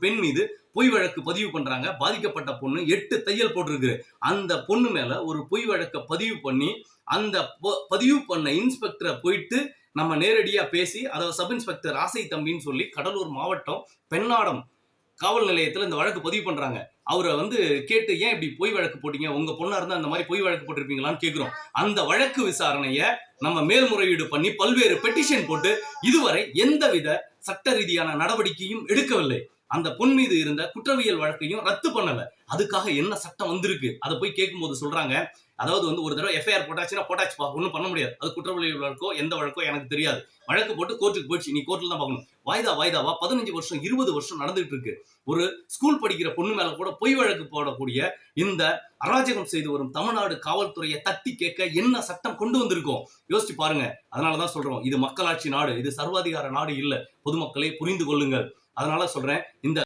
பெண் மீது பொய் வழக்கு பதிவு பண்றாங்க. பாதிக்கப்பட்ட பொண்ணு 8 தையல் போட்டிருக்கு. அந்த பொண்ணு மேல ஒரு பொய் வழக்க பதிவு பண்ணி அந்த பதிவு பண்ண இன்ஸ்பெக்டரை போயிட்டு நம்ம நேரடியா பேசி அதாவது சப் இன்ஸ்பெக்டர் ஆசை தம்பின்னு சொல்லி கடலூர் மாவட்டம் பெண்ணாடம் காவல் நிலையத்தில் இந்த வழக்கு பதிவு பண்றாங்க. அவரை கேட்டு ஏன் இப்படி பொய் வழக்கு போட்டீங்க, உங்க பொண்ணா இருந்தா அந்த மாதிரி பொய் வழக்கு போட்டிருப்பீங்களான்னு கேட்கிறோம். அந்த வழக்கு விசாரணைய நம்ம மேல்முறையீடு பண்ணி பல்வேறு பெட்டிஷன் போட்டு இதுவரை எந்தவித சட்ட ரீதியான நடவடிக்கையும் எடுக்கவில்லை. அந்த பொன் மீது இருந்த குற்றவியல் வழக்கையும் ரத்து பண்ணல. அதுக்காக என்ன சட்டம் வந்திருக்கு அதை போய் கேட்கும்போது சொல்றாங்க, அதாவது ஒரு தடவை எஃப்ஐஆர் போட்டாச்சுன்னா போட்டாச்சுப்பா, ஒன்றும் பண்ண முடியாது, அது குற்றவியல் வழக்கோ எந்த வழக்கோ எனக்கு தெரியாது, வழக்கு போட்டு கோர்ட்டுக்கு போயிடுச்சு, நீ கோர்ட்டில் தான் பார்க்கணும். வாய்தாவா 15 வருஷம் 20 வருஷம் நடந்துட்டு இருக்கு. ஒரு ஸ்கூல் படிக்கிற பொண்ணு மேல கூட பொய் வழக்கு போடக்கூடிய இந்த அராஜகம் செய்து வரும் தமிழ்நாடு காவல்துறையை தட்டி கேட்க என்ன சட்டம் கொண்டு வந்திருக்கோம் யோசிச்சு பாருங்க. அதனாலதான் சொல்றோம், இது மக்களாட்சி நாடு, இது சர்வாதிகார நாடு இல்ல. பொதுமக்களை புரிந்து கொள்ளுங்கள். அதனால சொல்றேன், இந்த